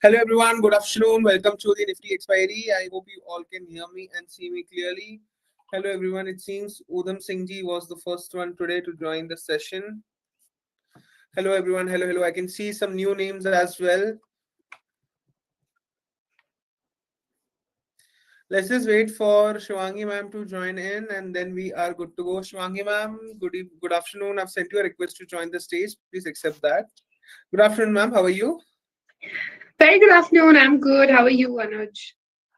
Hello everyone, good afternoon. Welcome to the Nifty Expiry. I hope you all can hear me and see me clearly. Hello everyone, it seems Udham Singh ji was the first one today to join the session. Hello everyone, hello. I can see some new names as well. Let's just wait for Shivangi ma'am to join in and then we are good to go. Shivangi ma'am, good afternoon. I've sent you a request to join the stage. Please accept that. Good afternoon ma'am, how are you? Very good afternoon. I'm good. How are you, Anuj?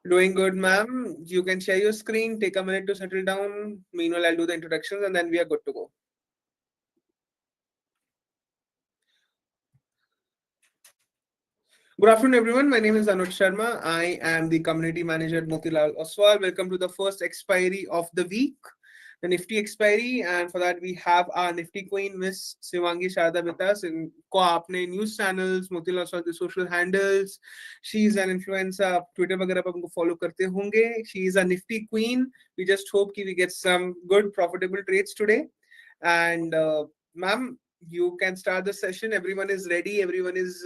Doing good, ma'am. You can share your screen, take a minute to settle down. Meanwhile, I'll do the introductions and then we are good to go. Good afternoon, everyone. My name is Anuj Sharma. I am the community manager at Motilal Oswal. Welcome to the first expiry of the week, the Nifty expiry. And for that, we have our Nifty queen, Miss Shivangi Sharda with us. In ko aapne news channels, Motilal Oswal the social handles. She is an influencer. आप Twitter वगैरह पर उनको follow करते होंगे. She is a Nifty queen. We just hope कि we get some good profitable trades today. And ma'am, you can start the session. Everyone is ready. Everyone is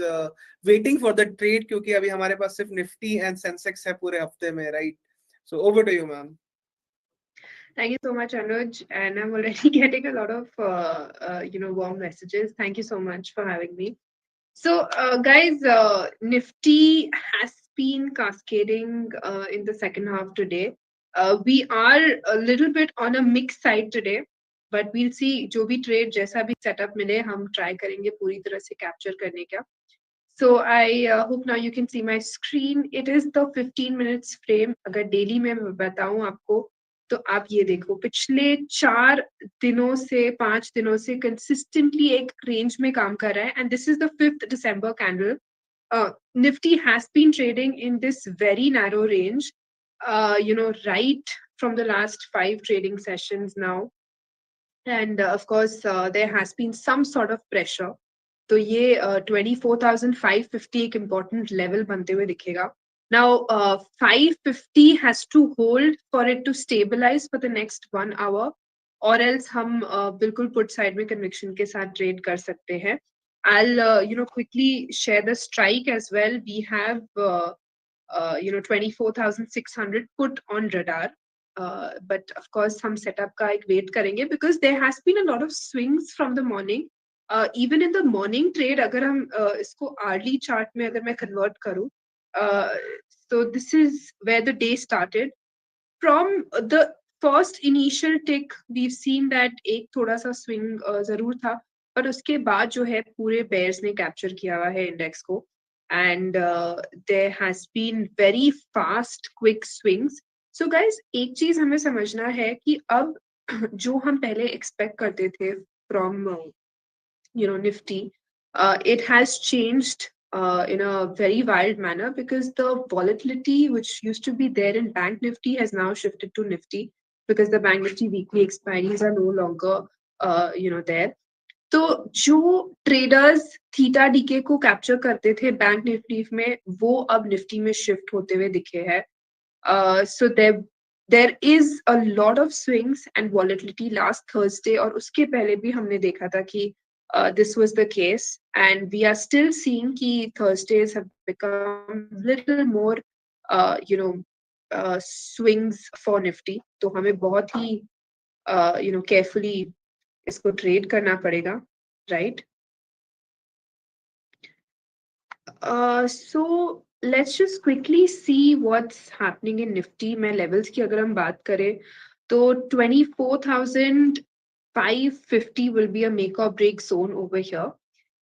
waiting for the trade क्योंकि अभी हमारे पास सिर्फ Nifty and Sensex है पूरे हफ्ते में, right? So over to you, ma'am. Thank you so much, Anuj. And I'm already getting a lot of warm messages. Thank you so much for having me. So, guys, Nifty has been cascading in the second half today. We are a little bit on a mixed side today, but we'll see. जो भी trade जैसा भी setup मिले, हम try करेंगे पूरी तरह से capture करने का. So I hope now you can see my screen. It is the 15 minutes frame. अगर daily में मैं बताऊं आपको तो आप ये देखो पिछले 4 दिनों से 5 दिनों से consistently एक range में काम कर रहा है and this is the 5th December candle. Nifty has been trading in this very narrow range, right from the last 5 trading sessions now. And of course, there has been some sort of pressure. तो ये 24,550 एक important level बनते हुए दिखेगा. Now, 550 has to hold for it to stabilize for the next 1 hour, or else हम बिल्कुल put side में conviction के साथ trade कर सकते हैं. I'll quickly share the strike as well. We have 24,600 put on radar. But of course हम setup का एक wait करेंगे because there has been a lot of swings from the morning. Even in the morning trade अगर हम इसको hourly chart में अगर मैं convert करूँ, so this is where the day started. From the first initial tick we've seen that एक थोड़ा सा swing जरूर था, पर उसके बाद जो है पूरे bears ने capture किया हुआ है index को. And there has been very fast quick swings. So guys, एक चीज हमें समझना है कि अब जो हम पहले expect करते थे from Nifty, it has changed in a very wild manner because the volatility which used to be there in Bank Nifty has now shifted to Nifty because the Bank Nifty weekly expiries are no longer, there. तो जो traders theta DK को capture करते थे bank Nifty में वो अब Nifty में shift होते हुए दिखे हैं. So there is a lot of swings and volatility last Thursday और उसके पहले भी हमने देखा था कि this was the case, and we are still seeing कि Thursdays have become little more swings for Nifty. तो हमें बहुत ही carefully इसको ट्रेड करना पड़ेगा, right? So let's just quickly see what's happening in Nifty. मैं levels की अगर हम बात करें तो 24,550 will be a make or break zone over here.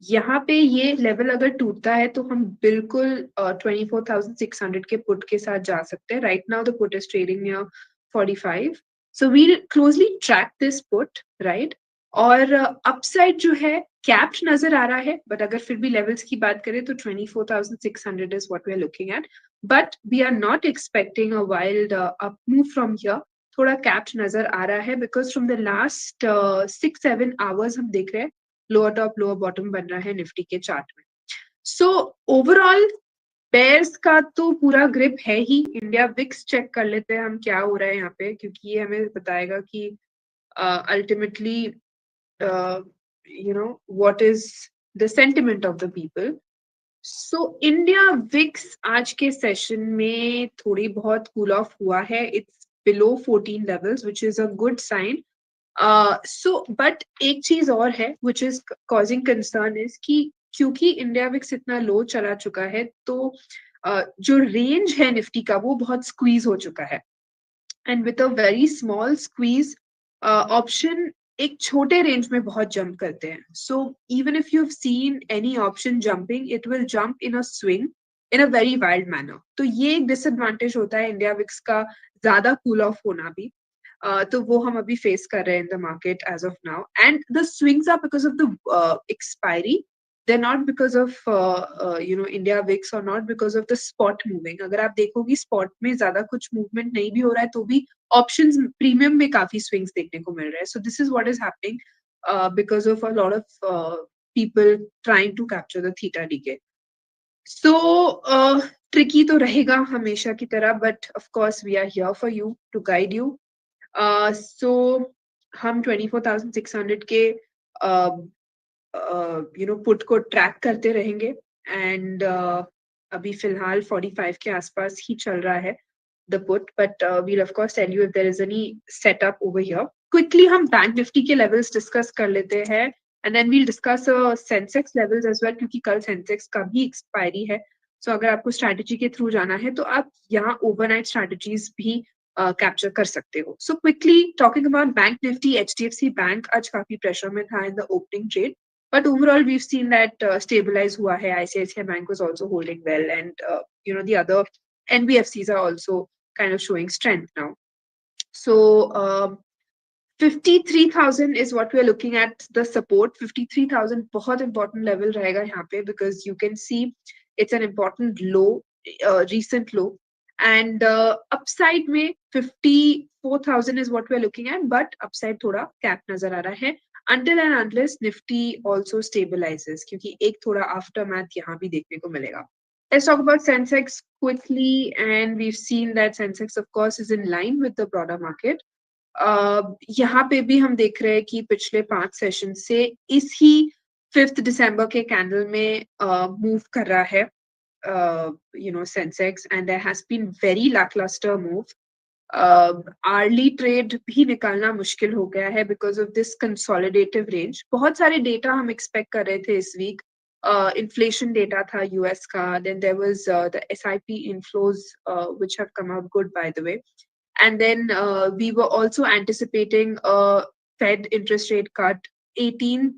यहाँ पे ये level अगर टूटता है तो हम बिल्कुल 24,600 के put के साथ जा सकते हैं. Right now the put is trading near 45. So we'll closely track this put, right? और अपसाइड जो है कैप्ड नजर आ रहा है, बट अगर फिर भी लेवल्स की बात करें तो 24,600 is what we are looking at, but we are not expecting a wild up move from here. थोड़ा कैप्ड नजर आ रहा है because from the last 6-7 hours हम देख रहे हैं लोअर टॉप लोअर बॉटम बन रहा है निफ्टी के चार्ट में. सो ओवरऑल बेयर्स का तो पूरा ग्रिप है ही. इंडिया विक्स चेक कर लेते हैं हम क्या हो रहा है यहाँ पे, क्योंकि ये हमें बताएगा कि ultimately what is the sentiment of the people. So India VIX आज के सेशन में थोड़ी बहुत कूल ऑफ हुआ है. It's below 14 levels which is a good sign. So but एक चीज और है which is causing concern is कि क्योंकि इंडिया विक्स इतना लो चला चुका है तो जो रेंज है निफ्टी का वो बहुत स्क्वीज हो चुका है. And with a very small squeeze option एक छोटे रेंज में बहुत जंप करते हैं. So even if you have seen any option jumping it will jump in a swing in a very wild manner. तो ये एक डिसएडवांटेज होता है इंडिया विक्स का ज्यादा कूल ऑफ होना भी. तो वो हम अभी फेस कर रहे हैं in the market as of now. And the swings are because of the expiry. They're not because of India VIX or not because of the spot moving. अगर आप देखोगी spot में ज्यादा कुछ movement नहीं भी हो रहा है तो भी options premium में काफी swings देखने को मिल रहे हैं. So this is what is happening because of a lot of people trying to capture the theta decay. So tricky तो रहेगा हमेशा की तरह, but of course we are here for you to guide you. So हम 24,600 के put को track करते रहेंगे. एंड अभी फिलहाल 45 के आसपास ही चल रहा है the put. But we'll of course tell you if there is any setup over here. Quickly हम बैंक निफ्टी के लेवल्स डिस्कस कर लेते हैं and then we'll discuss Sensex levels as well क्योंकि कल सेंसेक्स का भी एक्सपायरी है. सो अगर आपको स्ट्रैटेजी के थ्रू जाना है तो आप यहाँ ओवरनाइट स्ट्रैटेजीज भी कैप्चर कर सकते हो. So quickly talking about bank Nifty, HDFC bank आज काफी प्रेशर में था in the opening trade. But overall, we've seen that stabilize hua hai. ICICI Bank was also holding well, and the other NBFCs are also kind of showing strength now. So 53,000 is what we are looking at the support. 53,000 बहुत important level रहेगा यहाँ पे because you can see it's an important low, recent low. And upside में 54,000 is what we are looking at, but upside थोड़ा cap नजर आ रहा है until and unless Nifty also stabilizes क्योंकि एक थोड़ा aftermath यहाँ भी देखने को मिलेगा. Let's talk about Sensex quickly, and we've seen that Sensex of course is in line with the broader market. यहाँ पे भी हम देख रहे हैं कि पिछले 5 सेशन से इसी 5th दिसंबर के कैंडल में मूव कर रहा है Sensex, and there has been very lackluster move. Early trade भी निकालना मुश्किल हो गया है because of this consolidative range. बहुत सारे डेटा हम एक्सपेक्ट कर रहे थे इस वीक. इन्फ्लेशन डेटा था यूएस का, then there was the SIP inflows which have come out good by the way. And then we were also anticipating Fed interest rate cut. 18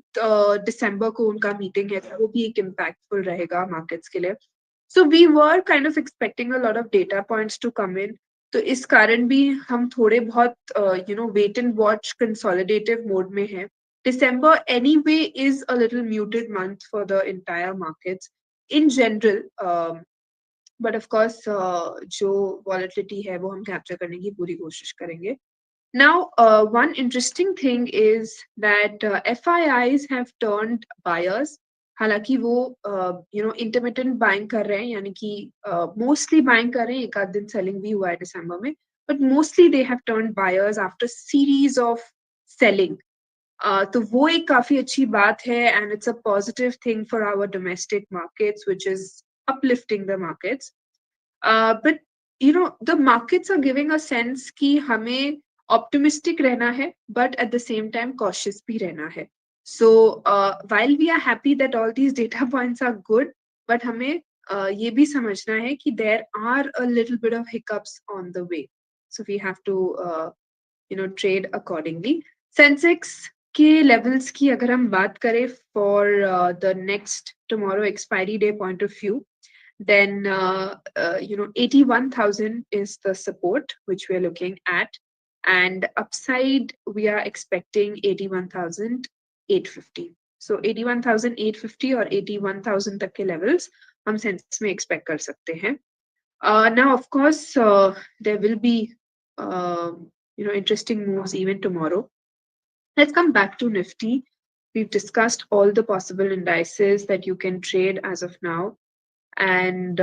दिसंबर को उनका मीटिंग है, वो भी एक इम्पैक्टफुल रहेगा मार्केट्स के लिए. So we were kind of expecting a lot of data points to come in. तो इस कारण भी हम थोड़े बहुत wait and watch consolidative mode में हैं. December anyway is a little muted month for the entire markets in general. But of course जो volatility है वो हम capture करने की पूरी कोशिश करेंगे. Now, one interesting thing is that FIIs have turned buyers. हालांकि वो इंटरमिटेंट बाइंग कर रहे हैं, यानी कि मोस्टली बाइंग कर रहे हैं. एक आध दिन सेलिंग भी हुआ है दिसंबर में, but mostly they have turned buyers after series of selling. तो वो एक काफी अच्छी बात है and it's a positive thing for our domestic markets which is uplifting the markets. But the markets are giving a sense कि हमें optimistic रहना है but at the same time cautious भी रहना है. So while we are happy that all these data points are good, but हमें ये भी समझना है कि there are a little bit of hiccups on the way. So we have to trade accordingly. Sensex के levels की अगर हम बात करें for the next tomorrow expiry day point of view, then 81,000 is the support which we are looking at, and upside we are expecting 81,850. So 81,850 और 81,000 तक के levels हम सेंसेक्स में एक्सपेक्ट कर सकते हैं. Now of course there will be interesting moves even tomorrow. Let's come back to Nifty. We've discussed all the possible indices that you can trade as of now, and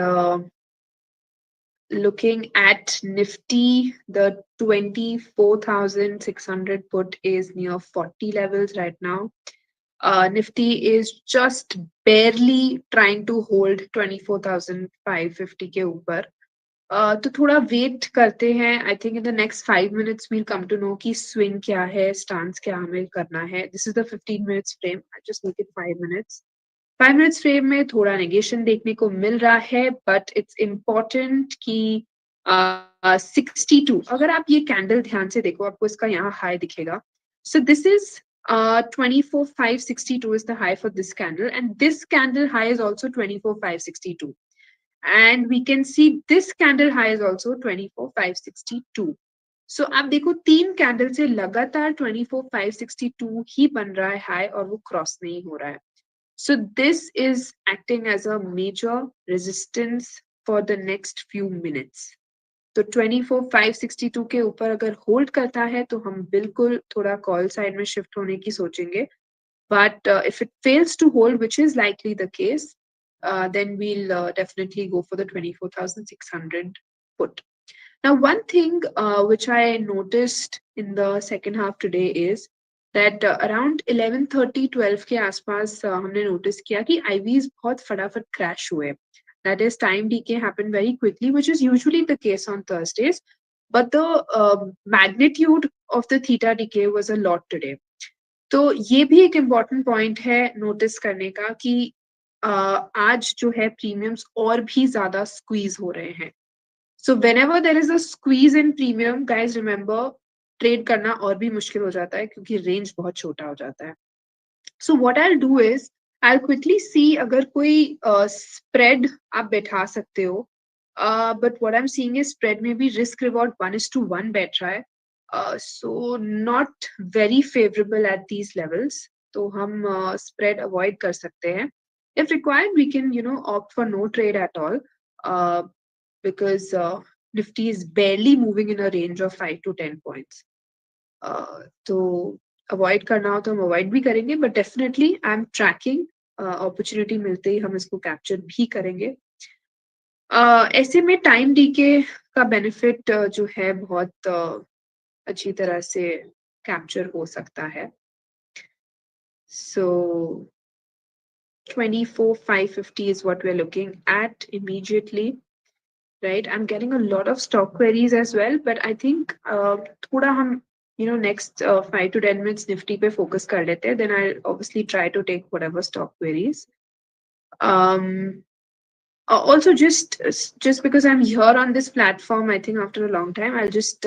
looking at Nifty, the 24,600 put is near 40 levels right now. Nifty is just barely trying to hold 24,550 के ऊपर. तो थोड़ा wait करते हैं. I think in the next 5 minutes we'll come to know कि swing क्या है, stance क्या हमें करना है. This is the 15 minutes frame. I just make it 5 minutes. 5 minutes frame में थोड़ा नेगेशन देखने को मिल रहा है, बट इट्स इम्पोर्टेंट कि 62, अगर आप ये कैंडल ध्यान से देखो, आपको इसका यहाँ हाई दिखेगा. So this is 24,562 is the high for this candle, and this candle high is also 24,562. And we can see this candle high is also 24,562. So आप देखो 3 कैंडल से लगातार 24,562 ही बन रहा है हाई, और वो क्रॉस नहीं हो रहा है. So this is acting as a major resistance for the next few minutes. तो 24,562 के ऊपर अगर होल्ड करता है तो हम बिल्कुल थोड़ा कॉल साइड में शिफ्ट होने की सोचेंगे. But if it fails to hold, which is likely the case, then we'll definitely go for the 24,600 put. Now, one thing which I noticed in the second half today is that around 11:30 12 के आसपास हमने notice किया कि IVs बहुत फटाफट crash हुए. That is, time decay happened very quickly, which is usually the case on Thursdays. But the magnitude of the theta decay was a lot today. तो ये भी एक इम्पॉर्टेंट पॉइंट है नोटिस करने का कि आज जो है प्रीमियम्स और भी ज्यादा स्क्वीज हो रहे हैं. So whenever there is a squeeze in premium, guys remember, trade करना और भी मुश्किल हो जाता है क्योंकि रेंज बहुत छोटा हो जाता है. So what I do is I quickly see अगर कोई स्प्रेड आप बैठा सकते हो. But what I am seeing is spread में भी रिस्क रिवॉर्ड 1:1 बैठ रहा है. So not very favorable at these levels. तो हम spread avoid कर सकते हैं. If required, we can opt for no trade at all, because Nifty is barely moving in a range of 5 to 10 points. तो avoid करना हो तो हम avoid भी करेंगे, but definitely I'm tracking. Opportunity मिलते ही हम इसको capture भी करेंगे. ऐसे में टाइम डीके का बेनिफिट जो है बहुत अच्छी तरह से कैप्चर हो सकता है. So 24,550 is what we're looking at immediately, right? I'm getting a lot of stock queries as well, but I think थोड़ा हम next 5 to 10 minutes Nifty पे focus कर लेते हैं. Then I'll obviously try to take whatever stock queries. Also, just because I'm here on this platform, I think after a long time, I'll just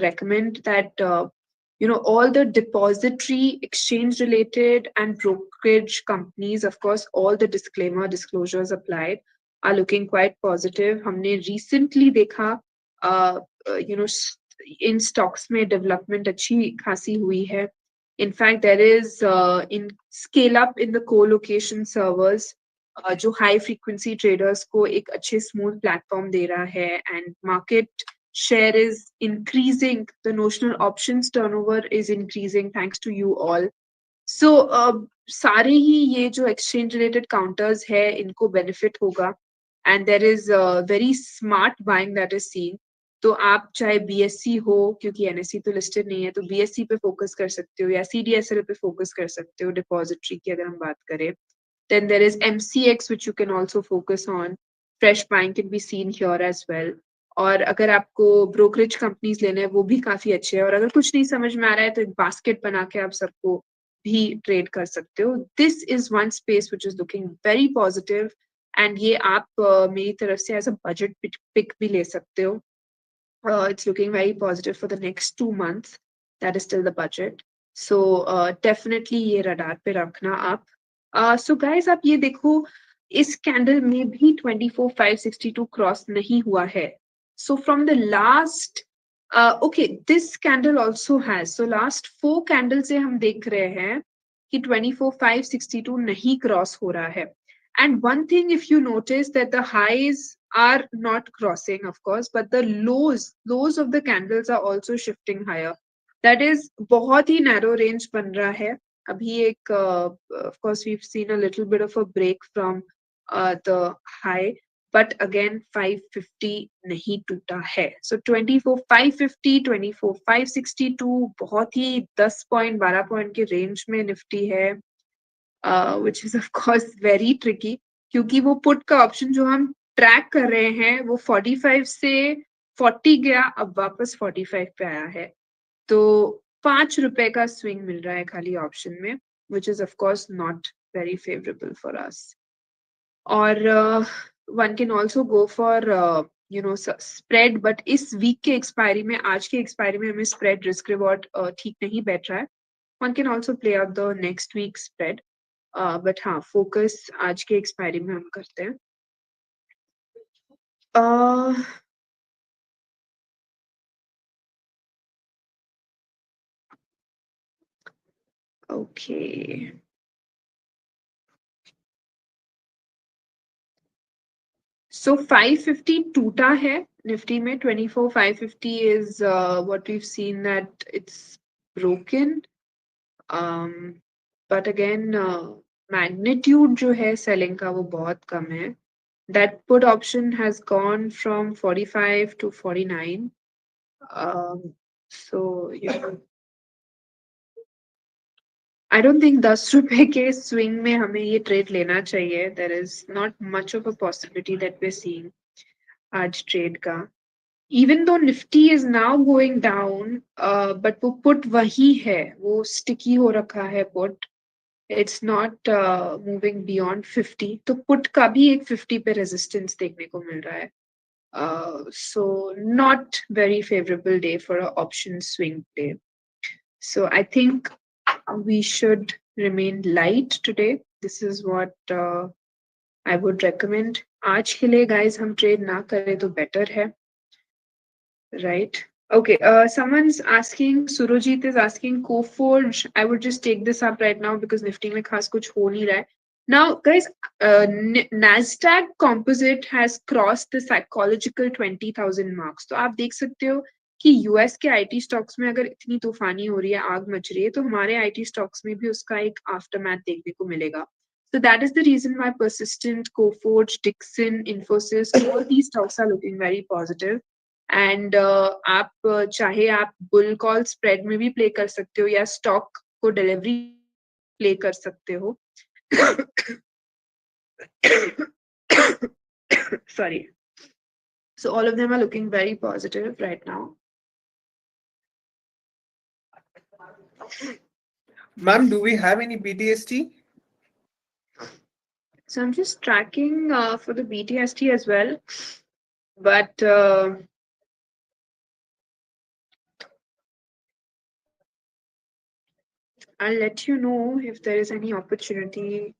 recommend that all the depository, exchange related, and brokerage companies, of course, all the disclosures applied, are looking quite positive. हमने recently देखा in stocks में development अच्छी खासी हुई है. In fact, there is in scale up in the co-location servers. जो high frequency traders को एक अच्छे स्मूथ प्लेटफॉर्म दे रहा है, and market share is increasing, the notional options turnover is increasing thanks to you all. So सारे ही ये जो एक्सचेंज रिलेटेड काउंटर्स है इनको बेनिफिट होगा, and there is very smart buying that is seen. तो आप चाहे बीएससी हो, क्योंकि एनएससी तो लिस्टेड नहीं है, तो बीएससी पे फोकस कर सकते हो या सीडीएसएल पे फोकस कर सकते हो डिपॉजिटरी की अगर हम बात करें. Then there is MCX, which you can also focus on. Fresh buying can be seen here as well. और अगर आपको brokerage companies लेने हैं वो भी काफी अच्छे हैं, और अगर कुछ नहीं समझ में आ रहा है तो एक basket बना के आप सबको भी trade कर सकते हो. This is one space which is looking very positive, and ये आप मेरी तरफ से as a budget pick भी ले सकते हो. It's looking very positive for the next 2 months. That is still the budget. So definitely ये radar पे रखना आप. So guys, आप ये देखो, इस कैंडल में भी 24,562 क्रॉस नहीं हुआ है. So from the last okay, this candle also has, so last 4 candle से हम देख रहे हैं कि 24,562 नहीं क्रॉस हो रहा है. And one thing, if you notice that the highs are not crossing, of course, but the lows of the candles are also shifting higher. That is, बहुत ही narrow range बन रहा है. अभी एक of course we've seen a little bit of a break from the high, but again 550 नहीं टूटा है. So 24,550, 24,562 बहुत ही 10 पॉइंट 12 पॉइंट के रेंज में निफ्टी है. which is of course very tricky, क्योंकि वो पुट का ऑप्शन जो हम ट्रैक कर रहे हैं वो 45 से 40 गया, अब वापस 45 पे आया है, तो 5 रुपए का स्विंग मिल रहा है खाली ऑप्शन में, which is of course not very favorable for us. और one can also go for spread, but इस वीक के एक्सपायरी में, आज के एक्सपायरी में हमें स्प्रेड रिस्क रिवॉर्ड ठीक नहीं बैठ रहा है. One can also play out the next week's spread, but हाँ, फोकस आज के एक्सपायरी में हम करते हैं. Okay. So 550 टूटा है निफ्टी में, 24,550 is what we've seen that it's broken. But again, magnitude जो है selling का वो बहुत कम है. That put option has gone from 45 to 49. So I don't think 10 रुपए के swing में हमें ये trade लेना चाहिए. There is not much of a possibility that we're seeing आज trade का. Even though Nifty is now going down, but वो put वही है, वो sticky हो रखा है put. It's not moving beyond 50. तो put का भी एक 50 पे resistance देखने को मिल रहा है. So not very favorable day for an option swing play. So I think we should remain light today. This is what I would recommend. आज के लिए guys हम trade ना करें तो better है. Right. Okay. Someone's asking, Surojit is asking, Coforge. I would just take this up right now because Nifty में खास कुछ हो नहीं रहा है. Now, guys, Nasdaq Composite has crossed the psychological 20,000 marks. तो आप देख सकते हो कि US के IT stocks में अगर इतनी तूफानी हो रही है, आग मच रही है, तो हमारे IT stocks में भी उसका एक aftermath देखने को मिलेगा. So that is the reason why Persistent, Coforge, Dixon, Infosys, all these stocks are looking very positive. And आप चाहे आप बुल कॉल स्प्रेड में भी प्ले कर सकते हो या स्टॉक को डिलीवरी प्ले कर सकते हो. Sorry. So all of them are looking very positive right now. Ma'am, do we have any BTST? So I'm just tracking for the BTST as well, but I'll let you know if there is any opportunity.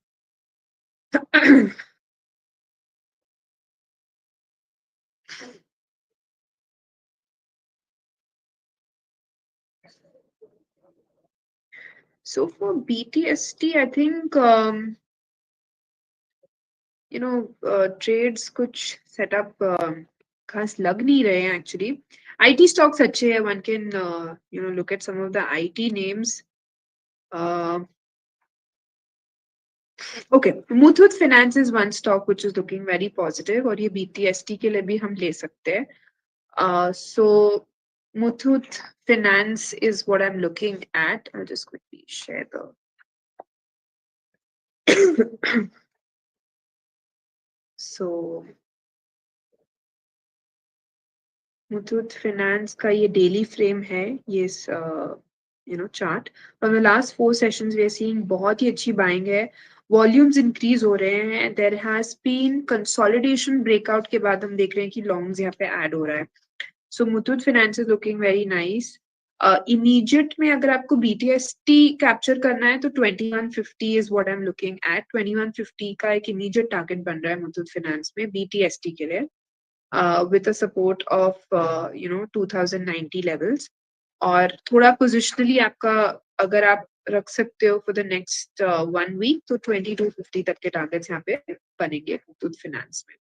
So for BTST, I think trades कुछ setup खास लग नहीं रहे हैं actually. IT stocks अच्छे हैं. One can look at some of the IT names. Okay, Muthoot Finance is one stock which is looking very positive, और ये BTST के लिए भी हम ले सकते हैं. So Muthoot Finance is what I'm looking at. I'll just quickly share the so Muthoot Finance का ये daily frame है, ये chart. From the last 4 sessions we are seeing बहुत ही अच्छी buying है. Volumes increase हो रहे हैं. There has been consolidation breakout के बाद हम देख रहे हैं कि longs यहाँ पे add हो रहा है. So Muthoot Finance is looking very nice. Immediate में अगर आपको BTST capture करना है तो 2150 is what I'm looking at. 2150 का एक immediate target बन रहा है Muthoot Finance में BTST के लिए. With a support of 2090 levels, और थोड़ा positionally आपका अगर आप रख सकते हो for the next 1 week तो 2250 तक के targets यहाँ पे बनेंगे Muthoot Finance में.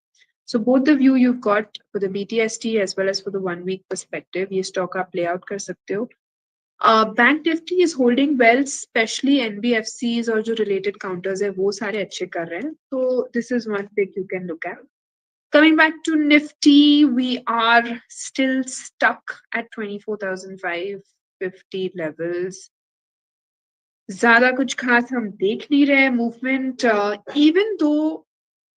So both the view you've got for the BTST as well as for the 1 week perspective, ये stock आप play out कर सकते हो. Bank Nifty is holding well, especially NBFCs और जो related counters है वो सारे अच्छे कर रहे हैं. So this is one pick you can look at. Coming back to Nifty, we are still stuck at 24,550 levels. ज्यादा कुछ खास हम देख नहीं रहे मूवमेंट, इवन दो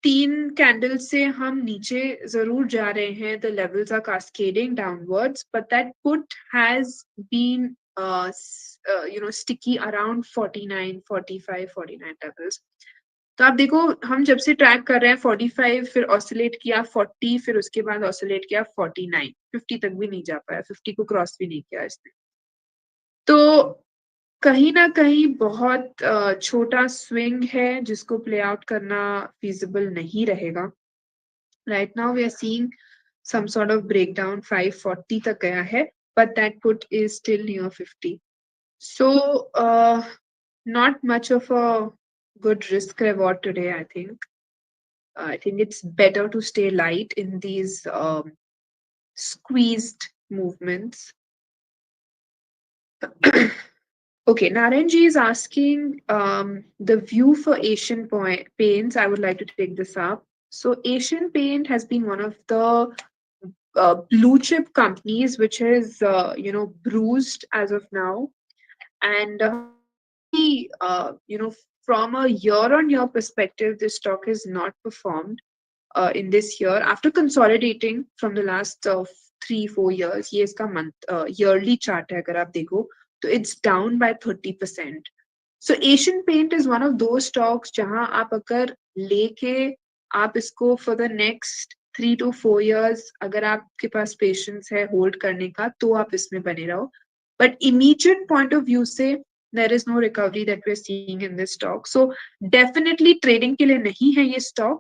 3 कैंडल से हम नीचे जरूर जा रहे हैं, the levels are cascading downwards, but that put has been sticky around 49 45 49 levels. तो आप देखो, हम जब से ट्रैक कर रहे हैं 45, फिर ऑसिलेट किया 40, फिर उसके बाद ऑसिलेट किया 49, 50 तक भी नहीं जा पाया, 50 को क्रॉस भी नहीं किया इसने। तो कहीं ना कहीं बहुत छोटा स्विंग है जिसको प्ले आउट करना feasible नहीं रहेगा। Right now we are seeing some sort of breakdown, 540 तक गया है, but that put is still near 50. So not much of a good risk reward today, I think. I think it's better to stay light in these squeezed movements. Okay, Naranji is asking the view for Asian Paints. I would like to take this up. So Asian Paint has been one of the blue chip companies which is bruised as of now, and honestly, from a year on year perspective, this stock has not performed in this year after consolidating from the last 3-4 years. ये इसका month yearly chart है अगर आप देखो तो it's down by 30%. So Asian Paint is one of those stocks जहां आप अगर लेके आप इसको for the next 3 to 4 years अगर आपके पास patience है hold करने का तो आप इसमें बने रहो. But immediate point of view से there is no recovery that we're seeing in this stock. So definitely trading के लिए नहीं है ये stock.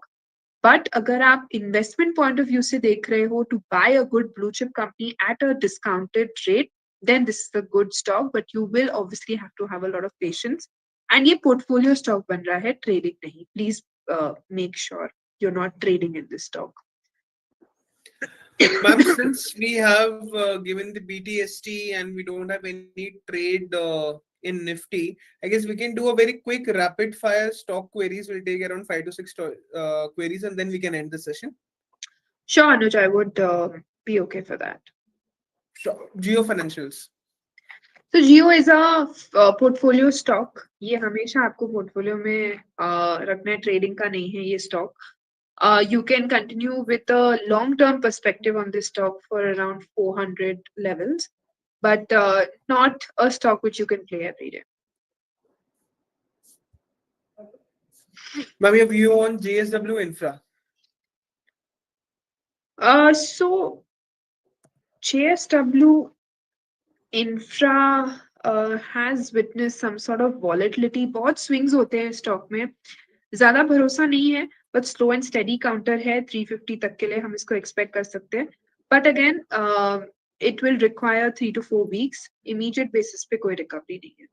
बट अगर आप इन्वेस्टमेंट पॉइंट ऑफ व्यू से देख रहे हो to buy a good blue chip company at a discounted rate, then this is a good stock, but you will obviously have to have a lot of patience. And ये portfolio stock बन रहा है, trading नहीं. Please make sure you're not trading in this stock. Ma'am, since we have given the BTST and we don't have any trade in Nifty, I guess we can do a very quick rapid fire stock queries. We'll take around 5 to 6 queries and then we can end the session. Sure, Anuj, I would be okay for that. Sure. Geo Financials. So Jio is a portfolio stock. ये हमेशा आपको portfolio में रखना है, trading का नहीं है ये stock. You can continue with a long-term perspective on this stock for around 400 levels, but not a stock which you can play every day. Ma'am, your view on JSW Infra? So JSW Infra has witnessed some sort of volatility. बहुत swings होते हैं stock में, ज़्यादा भरोसा नहीं है, but slow and steady counter है 350 तक के लिए हम इसको expect कर सकते हैं. But again, it will require 3 to 4 weeks. Immediate basis पे कोई recovery नहीं है.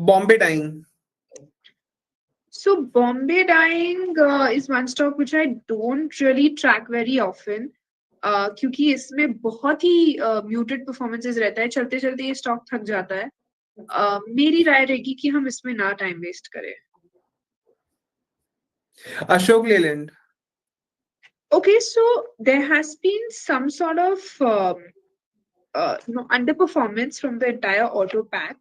Bombay Dyeing. So Bombay Dyeing is one stock which I don't really track very often. क्योंकि इसमें बहुत ही muted performances रहता है, चलते चलते ये stock थक जाता है. मेरी राय रहेगी कि हम इसमें ना time waste करें. Ashok Leyland. Okay, so there has been some sort of underperformance from the entire auto pack,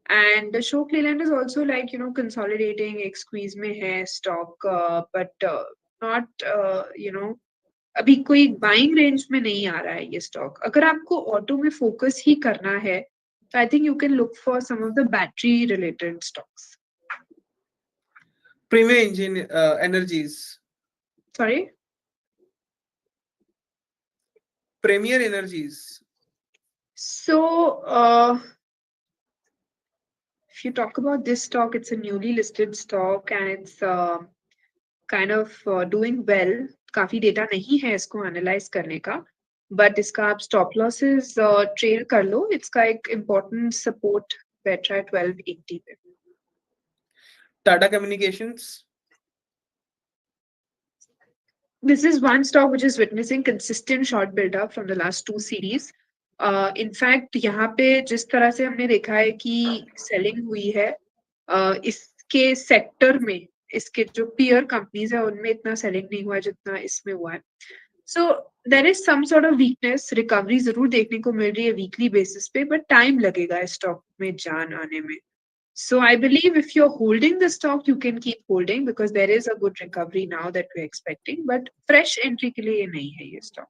and Ashok Leyland is also like consolidating, एक squeeze में है stock, but not अभी कोई buying range में नहीं आ रहा है ये stock. अगर आपको auto में focus ही करना है, so I think you can look for some of the battery related stocks. Premier Energies. Sorry? Premier Energies. So, if you talk about this stock, it's a newly listed stock and it's kind of doing well. काफी data नहीं है इसको analyze करने का, but इसका आप stop losses trail कर लो. इसका एक important support बैठ रहा है 1280 पे. Tata Communications. This is one stock which is witnessing consistent short build up from the last 2 series. In fact, यहाँ पे जिस तरह से हमने देखा है कि selling हुई है, इसके sector में इसके जो peer companies है उनमें इतना selling नहीं हुआ जितना इसमें हुआ है. So there is some sort of weakness, recovery जरूर देखने को मिल रही है weekly basis पे, but time लगेगा इस stock में जान आने में. So I believe if you're holding the stock, you can keep holding because there is a good recovery now that we're expecting. But fresh entry के लिए ये नहीं है ये stock.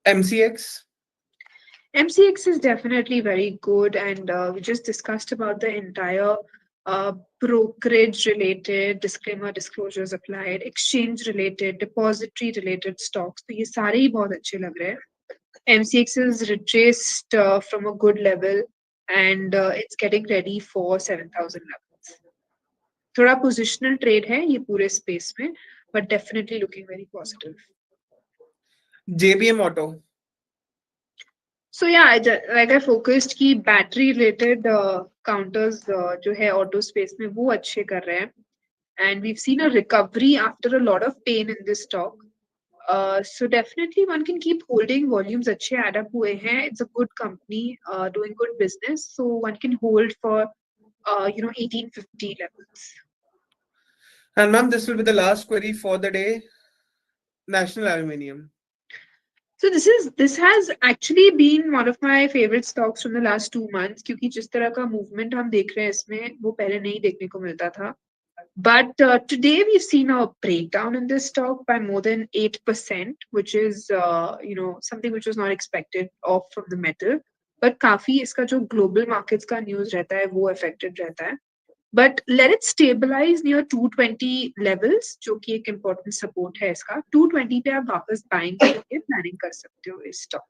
MCX. MCX is definitely very good, and we just discussed about the entire brokerage related disclaimer disclosures applied, exchange related, depository related stocks. तो ये सारे ही बहुत अच्छे लग रहे हैं. MCX is retraced from a good level, and it's getting ready for 7,000 levels. थोड़ा positional trade है ये पूरे space में, but definitely looking very positive. JBM Auto. So yeah, like I focused कि battery related counters जो है auto space में वो अच्छे कर रहे हैं, and we've seen a recovery after a lot of pain in this stock. So definitely one can keep holding. Volumes अच्छे add up हुए हैं. It's a good company doing good business, so one can hold for 1850 levels. And ma'am, this will be the last query for the day. National Aluminium. So this has actually been one of my favorite stocks from the last 2 months क्योंकि जिस तरह का movement हम देख रहे हैं इसमें वो पहले नहीं देखने को मिलता था. But today we've seen a breakdown in this stock by more than 8%, which is something which was not expected of from the metal. But काफी इसका जो global markets का news रहता है वो affected रहता है. But let it stabilize near 220 levels, जो कि एक important support है इसका. 220 पे आप वापस buying करके planning कर सकते हो इस stock.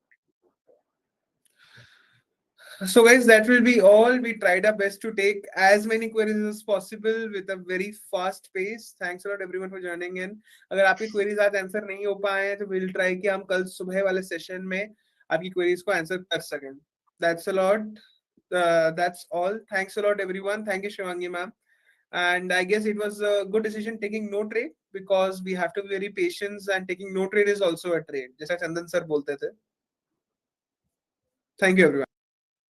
So guys, that will be all. We tried our best to take as many queries as possible with a very fast pace. Thanks a lot everyone for joining in. अगर आपकी queries आज answer नहीं हो पाए तो we'll try कि हम कल सुबह वाले session में आपकी queries को answer कर सकें. That's a lot. That's all. Thanks a lot everyone. Thank you Shivangi ma'am. And I guess it was a good decision taking no trade because we have to be very patient and taking no trade is also a trade. जैसा चंदन sir बोलते थे. Thank you everyone.